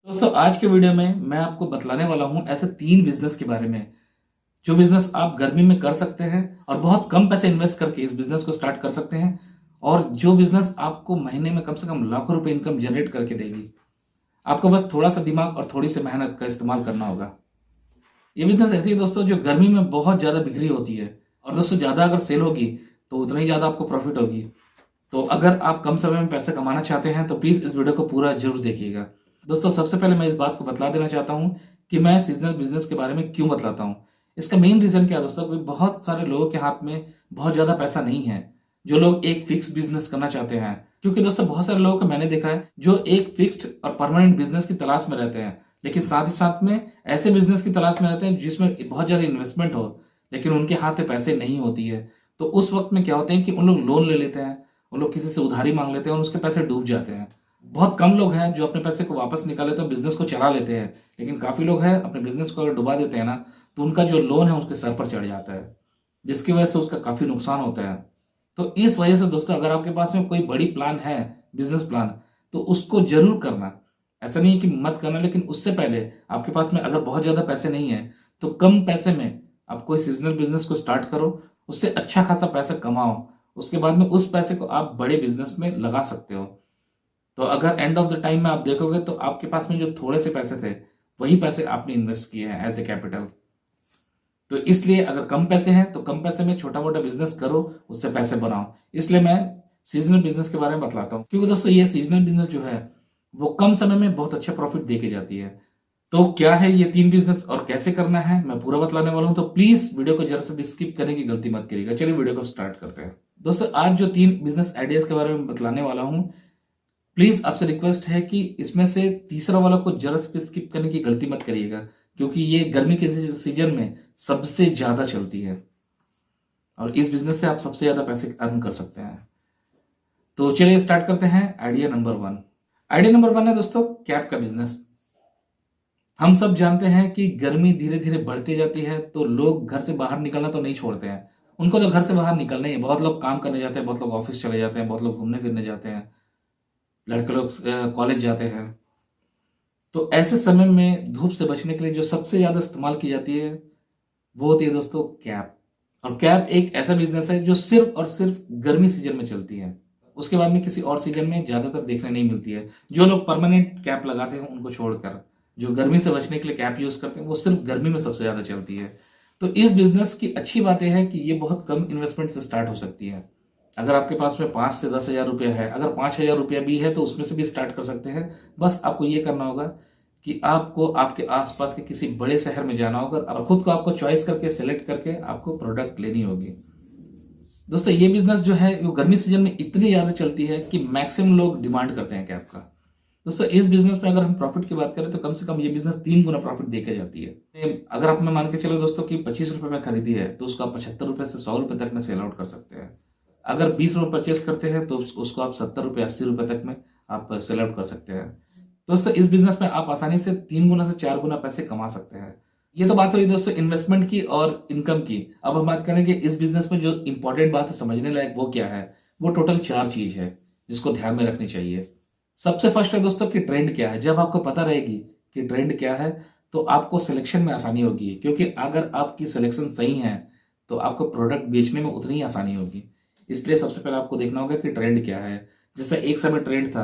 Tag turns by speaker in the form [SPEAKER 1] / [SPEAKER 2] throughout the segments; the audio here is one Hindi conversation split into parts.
[SPEAKER 1] दोस्तों आज के वीडियो में मैं आपको बतलाने वाला हूं ऐसे 3 बिजनेस के बारे में जो बिजनेस आप गर्मी में कर सकते हैं और बहुत कम पैसे इन्वेस्ट करके इस बिजनेस को स्टार्ट कर सकते हैं और जो बिजनेस आपको महीने में कम से कम लाखों रुपए इनकम जनरेट करके देगी। आपको बस थोड़ा सा दिमाग और थोड़ी सी मेहनत का इस्तेमाल करना होगा। ये बिजनेस ऐसी है दोस्तों जो गर्मी में बहुत ज़्यादा बिक्री होती है और दोस्तों ज़्यादा अगर सेल होगी तो उतना ही ज़्यादा आपको प्रॉफिट होगी। तो अगर आप कम समय में पैसे कमाना चाहते हैं तो प्लीज़ इस वीडियो को पूरा जरूर देखिएगा। दोस्तों सबसे पहले मैं इस बात को बतला देना चाहता हूँ कि मैं सीजनल बिजनेस के बारे में क्यों बतलाता हूँ। इसका मेन रीज़न क्या है दोस्तों, कि बहुत सारे लोगों के हाथ में बहुत ज़्यादा पैसा नहीं है जो लोग एक फिक्स बिजनेस करना चाहते हैं। क्योंकि दोस्तों बहुत सारे लोगों को मैंने देखा है जो एक फिक्स्ड और परमानेंट बिजनेस की तलाश में रहते हैं, लेकिन साथ ही साथ में ऐसे बिजनेस की तलाश में रहते हैं जिसमें बहुत ज़्यादा इन्वेस्टमेंट हो, लेकिन उनके हाथ में पैसे नहीं होती है। तो उस वक्त में क्या होते हैं कि उन लोग लोन ले लेते हैं, उन लोग किसी से उधारी मांग लेते हैं और उसके पैसे डूब जाते हैं। बहुत कम लोग हैं जो अपने पैसे को वापस निकाल लेते हैं, बिजनेस को चला लेते हैं, लेकिन काफ़ी लोग हैं अपने बिजनेस को अगर डुबा देते हैं ना तो उनका जो लोन है उसके सर पर चढ़ जाता है, जिसकी वजह से उसका काफ़ी नुकसान होता है। तो इस वजह से दोस्तों अगर आपके पास में कोई बड़ी प्लान है, बिजनेस प्लान, तो उसको जरूर करना। ऐसा नहीं है कि मत करना, लेकिन उससे पहले आपके पास में अगर बहुत ज़्यादा पैसे नहीं है तो कम पैसे में आप कोई सीजनल बिजनेस को स्टार्ट करो, उससे अच्छा खासा पैसा कमाओ, उसके बाद में उस पैसे को आप बड़े बिजनेस में लगा सकते हो। तो अगर एंड ऑफ द टाइम में आप देखोगे तो आपके पास में जो थोड़े से पैसे थे वही पैसे आपने इन्वेस्ट किए हैं एज ए कैपिटल। तो इसलिए अगर कम पैसे हैं तो कम पैसे में छोटा मोटा बिजनेस करो, उससे पैसे बनाओ। इसलिए मैं सीजनल बिजनेस के बारे में बतलाता हूँ, क्योंकि दोस्तों ये सीजनल बिजनेस जो है वो कम समय में बहुत अच्छा प्रॉफिट दे के जाती है। तो क्या है ये 3 बिजनेस और कैसे करना है मैं पूरा बतलाने वाला हूँ, तो प्लीज वीडियो को जरा से भी स्किप करने की गलती मत करिएगा। चलिए वीडियो को स्टार्ट करते हैं। दोस्तों आज जो 3 बिजनेस आइडियाज के बारे में बतलाने वाला हूँ, प्लीज आपसे रिक्वेस्ट है कि इसमें से तीसरा वाला को जरा से स्किप करने की गलती मत करिएगा, क्योंकि ये गर्मी के सीजन में सबसे ज्यादा चलती है और इस बिजनेस से आप सबसे ज्यादा पैसे अर्न कर सकते हैं। तो चलिए स्टार्ट करते हैं। Idea number 1। आइडिया नंबर 1 है दोस्तों कैप का बिजनेस। हम सब जानते हैं कि गर्मी धीरे धीरे बढ़ती जाती है तो लोग घर से बाहर निकलना तो नहीं छोड़ते हैं। उनको तो घर से बाहर निकलना ही है। बहुत लोग काम करने जाते हैं, बहुत लोग ऑफिस चले जाते हैं, बहुत लोग घूमने फिरने जाते हैं, लड़के लोग कॉलेज जाते हैं। तो ऐसे समय में धूप से बचने के लिए जो सबसे ज्यादा इस्तेमाल की जाती है वो होती है दोस्तों कैप। और कैप एक ऐसा बिजनेस है जो सिर्फ और सिर्फ गर्मी सीजन में चलती है। उसके बाद में किसी और सीजन में ज्यादातर देखने नहीं मिलती है। जो लोग परमानेंट कैप लगाते हैं उनको छोड़कर जो गर्मी से बचने के लिए कैप यूज करते हैं वो सिर्फ गर्मी में सबसे ज्यादा चलती है। तो इस बिजनेस की अच्छी बात यह है कि ये बहुत कम इन्वेस्टमेंट से स्टार्ट हो सकती है। अगर आपके पास में 5 से 10 हजार रुपया है, अगर 5 हजार रुपया भी है तो उसमें से भी स्टार्ट कर सकते हैं। बस आपको ये करना होगा कि आपको आपके आसपास के किसी बड़े शहर में जाना होगा और खुद को आपको चॉइस करके सेलेक्ट करके आपको प्रोडक्ट लेनी होगी। दोस्तों ये बिजनेस जो है वो गर्मी सीजन में इतनी ज्यादा चलती है कि मैक्सिमम लोग डिमांड करते हैं कैप का। दोस्तों इस बिजनेस में अगर हम प्रॉफिट की बात करें तो कम से कम ये बिजनेस 3 गुना प्रॉफिट देके जाती है। अगर आपने मान के चलो दोस्तों कि 25 रुपए में खरीदी है तो उसको आप 75 रुपए से 100 रुपए तक में सेल आउट कर सकते हैं। अगर 20 रुपए परचेस करते हैं तो उसको आप 70 रुपए 80 रुपए तक में आप सेल आउट कर सकते हैं। दोस्तों इस बिजनेस में आप आसानी से 3 गुना से 4 गुना पैसे कमा सकते हैं। ये तो बात हुई दोस्तों इन्वेस्टमेंट की और इनकम की। अब हम बात करेंगे इस बिजनेस में जो इंपॉर्टेंट बात है समझने लायक वो क्या है। वो टोटल 4 चीज है जिसको ध्यान में रखनी चाहिए। सबसे फर्स्ट है दोस्तों कि ट्रेंड क्या है। जब आपको पता रहेगी कि ट्रेंड क्या है तो आपको सिलेक्शन में आसानी होगी, क्योंकि अगर आपकी सिलेक्शन सही है तो आपको प्रोडक्ट बेचने में उतनी ही आसानी होगी। इसलिए सबसे पहले आपको देखना होगा कि ट्रेंड क्या है। जैसे एक समय ट्रेंड था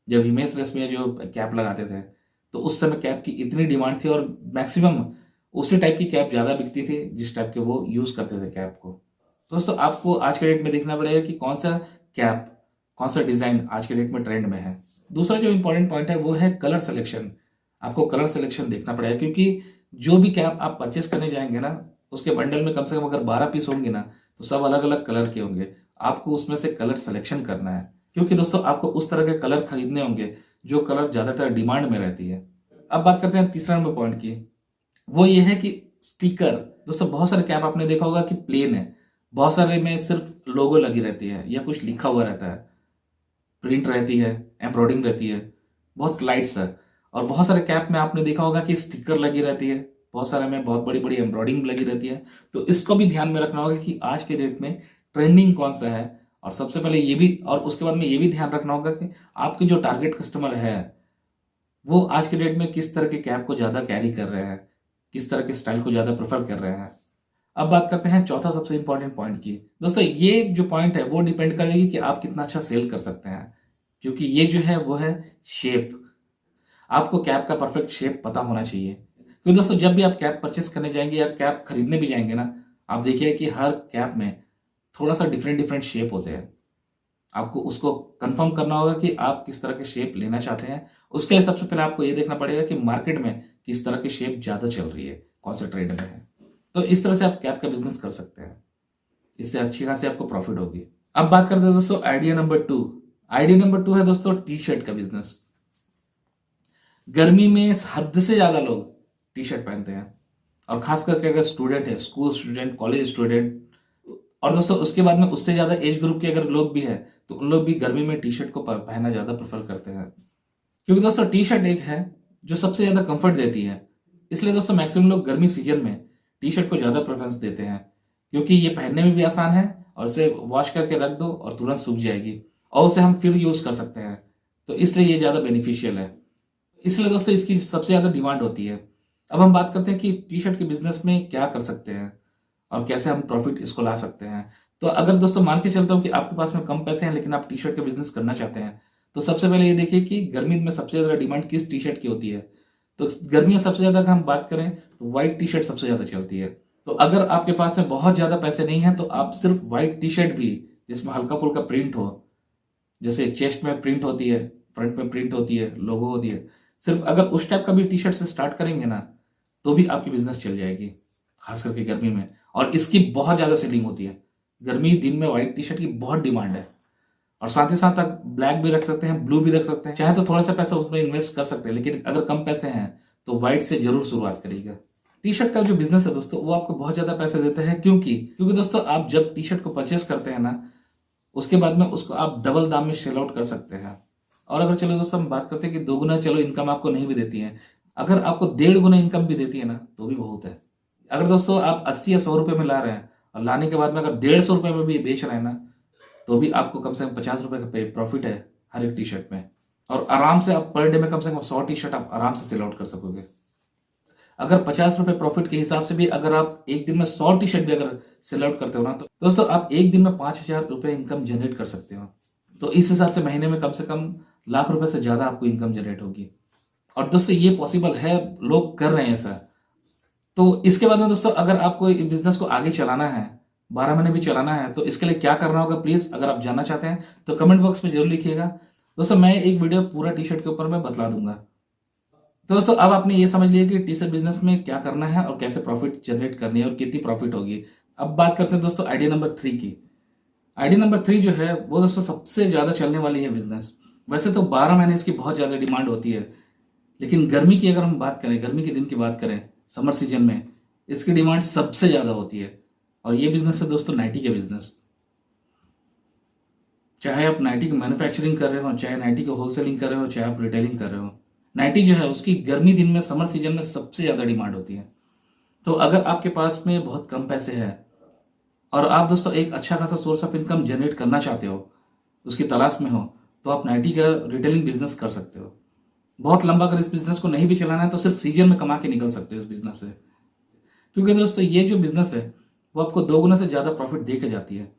[SPEAKER 1] जब हिमेश रेशमिया जो कैप लगाते थे, तो उस समय कैप की इतनी डिमांड थी और मैक्सिमम उसी टाइप की कैप ज्यादा बिकती थी जिस टाइप के वो यूज करते थे कैप को। दोस्तों आपको आज के डेट में देखना पड़ेगा कि कौन सा कैप, कौन सा डिजाइन आज के डेट में ट्रेंड में है। दूसरा जो इंपॉर्टेंट पॉइंट है वो है कलर सिलेक्शन। आपको कलर सिलेक्शन देखना पड़ेगा, क्योंकि जो भी कैप आप परचेस करने जाएंगे ना उसके बंडल में कम से कम अगर 12 पीस होंगे ना तो सब अलग अलग कलर के होंगे। आपको उसमें से कलर सिलेक्शन करना है, क्योंकि दोस्तों आपको उस तरह के कलर खरीदने होंगे जो कलर ज्यादातर डिमांड में रहती है। अब बात करते हैं तीसरा नंबर पॉइंट की। वो ये है कि स्टिकर। दोस्तों बहुत सारे कैप आपने देखा होगा कि प्लेन है, बहुत सारे में सिर्फ लोगो लगी रहती है या कुछ लिखा हुआ रहता है, प्रिंट रहती है, एम्ब्रॉयडिंग रहती है, बहुत स्लाइड्स है। और बहुत सारे कैप में आपने देखा होगा कि स्टिकर लगी रहती है, बहुत सारे में बहुत बड़ी बड़ी एम्ब्रॉयडिंग लगी रहती है। तो इसको भी ध्यान में रखना होगा कि आज के डेट में ट्रेंडिंग कौन सा है। और सबसे पहले ये भी, और उसके बाद में ये भी ध्यान रखना होगा कि आपके जो टारगेट कस्टमर है वो आज के डेट में किस तरह के कैप को ज़्यादा कैरी कर रहे हैं, किस तरह के स्टाइल को ज़्यादा प्रेफर कर रहे हैं। अब बात करते हैं चौथा सबसे इंपॉर्टेंट पॉइंट की। दोस्तों ये जो पॉइंट है वो डिपेंड करेगी कि आप कितना अच्छा सेल कर सकते हैं, क्योंकि ये जो है वो है शेप। आपको कैप का परफेक्ट शेप पता होना चाहिए, क्योंकि दोस्तों जब भी आप कैप परचेस करने जाएंगे या कैप खरीदने भी जाएंगे ना, आप देखिए कि हर कैप में थोड़ा सा डिफरेंट डिफरेंट शेप होते हैं। आपको उसको कंफर्म करना होगा कि आप किस तरह के शेप लेना चाहते हैं। उसके लिए सबसे पहले आपको ये देखना पड़ेगा कि मार्केट में किस तरह की शेप ज़्यादा चल रही है, कौन से ट्रेंड में है। तो इस तरह से आप कैप का बिजनेस कर सकते हैं, इससे अच्छी खासी आपको प्रॉफिट होगी। अब बात करते हैं दोस्तों आइडिया नंबर 2। आइडिया नंबर 2 है दोस्तों टी शर्ट का बिजनेस। गर्मी में हद से ज्यादा लोग टी शर्ट पहनते हैं, और खास करके अगर स्टूडेंट है, स्कूल स्टूडेंट, कॉलेज स्टूडेंट, और दोस्तों उसके बाद में उससे ज्यादा एज ग्रुप के अगर लोग भी हैं तो उन लोग भी गर्मी में टी शर्ट को पहनना ज्यादा प्रेफर करते हैं, क्योंकि दोस्तों टी शर्ट एक है जो सबसे ज्यादा कंफर्ट देती है। इसलिए दोस्तों मैक्सिमम लोग गर्मी सीजन में टी शर्ट को ज्यादा प्रेफरेंस देते हैं, क्योंकि ये पहनने में भी आसान है और इसे वॉश करके रख दो और तुरंत सूख जाएगी और उसे हम फिर यूज कर सकते हैं। तो इसलिए ये ज्यादा बेनिफिशियल है, इसलिए दोस्तों इसकी सबसे ज्यादा डिमांड होती है। अब हम बात करते हैं कि टी शर्ट के बिजनेस में क्या कर सकते हैं और कैसे हम प्रॉफिट इसको ला सकते हैं। तो अगर दोस्तों मान के चलता हूँ कि आपके पास में कम पैसे हैं लेकिन आप टी शर्ट का बिजनेस करना चाहते हैं, तो सबसे पहले ये देखिए कि गर्मी में सबसे ज्यादा डिमांड किस टी शर्ट की होती है। तो गर्मी में सबसे ज्यादा अगर हम बात करें तो व्हाइट टी शर्ट सबसे ज्यादा चलती है। तो अगर आपके पास में बहुत ज्यादा पैसे नहीं है तो आप सिर्फ व्हाइट टी शर्ट भी जिसमें हल्का फुल्का प्रिंट हो, जैसे चेस्ट में प्रिंट होती है, फ्रंट में प्रिंट होती है, लोगो होती है, सिर्फ अगर उस टाइप का भी टी शर्ट से स्टार्ट करेंगे ना तो भी आपकी बिजनेस चल जाएगी, खास करके गर्मी में। और इसकी बहुत ज्यादा सेलिंग होती है। गर्मी दिन में व्हाइट टी शर्ट की बहुत डिमांड है, और साथ ही साथ आप ब्लैक भी रख सकते हैं, ब्लू भी रख सकते हैं, चाहे तो थोड़ा सा पैसा उसमें इन्वेस्ट कर सकते हैं, लेकिन अगर कम पैसे हैं तो व्हाइट से जरूर शुरुआत करिएगा। टी शर्ट का जो बिजनेस है दोस्तों वो आपको बहुत ज्यादा पैसे देते हैं, क्योंकि दोस्तों आप जब टी शर्ट को परचेस करते हैं ना उसके बाद में उसको आप डबल दाम में सेल आउट कर सकते हैं। और अगर चलो दोस्तों हम बात करते हैं कि 2 गुना चलो इनकम आपको नहीं भी देती है, अगर आपको 1.5 गुना इनकम भी देती है ना तो भी बहुत है। अगर दोस्तों आप 80 या 100 रुपए में ला रहे हैं और लाने के बाद में अगर 150 रुपए में भी बेच रहे हैं ना तो भी आपको कम से कम 50 रुपए का प्रॉफिट है हर एक टी शर्ट में, और आराम से आप पर डे में कम से कम 100 टी शर्ट आप आराम से सेल आउट कर सकोगे। अगर 50 रुपए प्रॉफिट के हिसाब से भी अगर आप एक दिन में 100 टी शर्ट भी अगर सेल आउट करते हो ना तो दोस्तों आप एक दिन में 5,000 रुपए इनकम जनरेट कर सकते हो। तो इस हिसाब से महीने में कम से कम लाख रुपए से ज्यादा आपको इनकम जनरेट होगी। और दोस्तों ये पॉसिबल है, लोग कर रहे हैं ऐसा। तो इसके बाद में दोस्तों अगर आपको बिजनेस को आगे चलाना है, 12 महीने भी चलाना है, तो इसके लिए क्या करना होगा प्लीज अगर आप जानना चाहते हैं तो कमेंट बॉक्स में जरूर लिखिएगा। दोस्तों मैं एक वीडियो पूरा टी शर्ट के ऊपर मैं बतला दूंगा। तो दोस्तों अब आपने ये समझ लिया कि टी शर्ट बिजनेस में क्या करना है और कैसे प्रॉफिट जनरेट करनी है और कितनी प्रॉफिट होगी। अब बात करते हैं दोस्तों आइडिया नंबर 3 की। आइडिया नंबर 3 जो है वो दोस्तों सबसे ज्यादा चलने वाली है बिजनेस। वैसे तो 12 महीने इसकी बहुत ज्यादा डिमांड होती है, लेकिन गर्मी की अगर हम बात करें, गर्मी के दिन की बात करें, समर सीजन में इसकी डिमांड सबसे ज्यादा होती है। और ये बिजनेस है दोस्तों नाइटी के बिजनेस। चाहे आप नाइटी की मैन्युफैक्चरिंग कर रहे हो, चाहे नाइटी की होलसेलिंग कर रहे हो, चाहे आप रिटेलिंग कर रहे हो, नाइटी जो है उसकी गर्मी दिन में, समर सीजन में सबसे ज्यादा डिमांड होती है। तो अगर आपके पास में बहुत कम पैसे हैं और आप दोस्तों एक अच्छा खासा सोर्स ऑफ इनकम जनरेट करना चाहते हो, उसकी तलाश में हो, तो आप नाइटी का रिटेलिंग बिजनेस कर सकते हो। बहुत लंबा अगर इस बिजनेस को नहीं भी चलाना है तो सिर्फ सीजन में कमा के निकल सकते हो इस बिजनेस से, क्योंकि दोस्तों ये जो बिजनेस है वो आपको 2 गुना से ज्यादा प्रॉफिट दे के जाती है।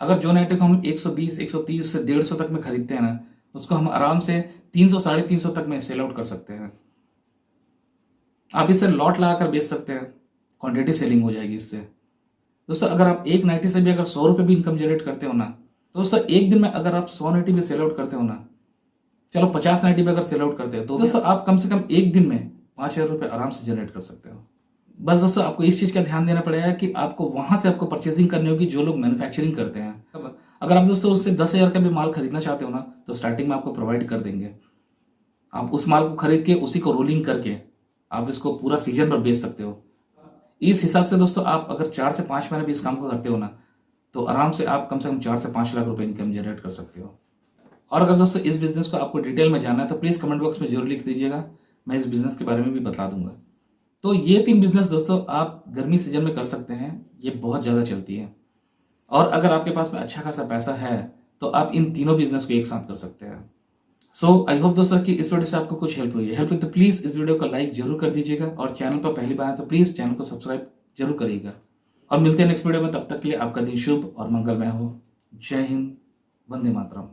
[SPEAKER 1] अगर जो नाइटी को हम 120, 130 से 150 तक में खरीदते हैं ना उसको हम आराम से 300, 350 तक में सेल आउट कर सकते हैं। आप इसे लॉट लगाकर बेच सकते हैं, क्वांटिटी सेलिंग हो जाएगी इससे। दोस्तों अगर आप एक नाइटी से भी अगर 100 रुपए भी इनकम जनरेट करते हो ना, तो दोस्तों एक दिन में अगर आप 100 नाइटी भी सेल आउट करते हो ना, चलो 50 नाइटी भी अगर सेल आउट करते हो तो दोस्तों आप कम से कम एक दिन में 5,000 रुपए आराम से जनरेट कर सकते हो। बस दोस्तों आपको इस चीज का ध्यान देना पड़ेगा कि आपको वहां से आपको परचेसिंग करनी होगी जो लोग मैन्युफैक्चरिंग करते हैं। अगर आप दोस्तों उससे 10,000 का भी माल खरीदना चाहते हो ना तो स्टार्टिंग में आपको प्रोवाइड कर देंगे। आप उस माल को खरीद के उसी को रोलिंग करके आप इसको पूरा सीजन पर बेच सकते हो। इस हिसाब से दोस्तों आप अगर 4 से 5 महीने भी इस काम को करते हो ना तो आराम से आप कम से कम 4 से 5 लाख रुपए इनकम जनरेट कर सकते हो। और अगर दोस्तों इस बिजनेस को आपको डिटेल में जानना है तो प्लीज कमेंट बॉक्स में जरूर लिख दीजिएगा, मैं इस बिजनेस के बारे में भी बता दूंगा। तो ये 3 बिजनेस दोस्तों आप गर्मी सीजन में कर सकते हैं, ये बहुत ज़्यादा चलती है। और अगर आपके पास में अच्छा खासा पैसा है तो आप इन तीनों बिजनेस को एक साथ कर सकते हैं। सो आई होप दोस्तों कि इस वीडियो से आपको कुछ हेल्प हुई है। हेल्प हुई तो प्लीज इस वीडियो को लाइक जरूर कर दीजिएगा और चैनल पर पहली बार है तो प्लीज चैनल को सब्सक्राइब जरूर करिएगा। और मिलते हैं नेक्स्ट वीडियो में, तब तक के लिए आपका दिन शुभ और मंगलमय हो। जय हिंद, वंदे मातरम।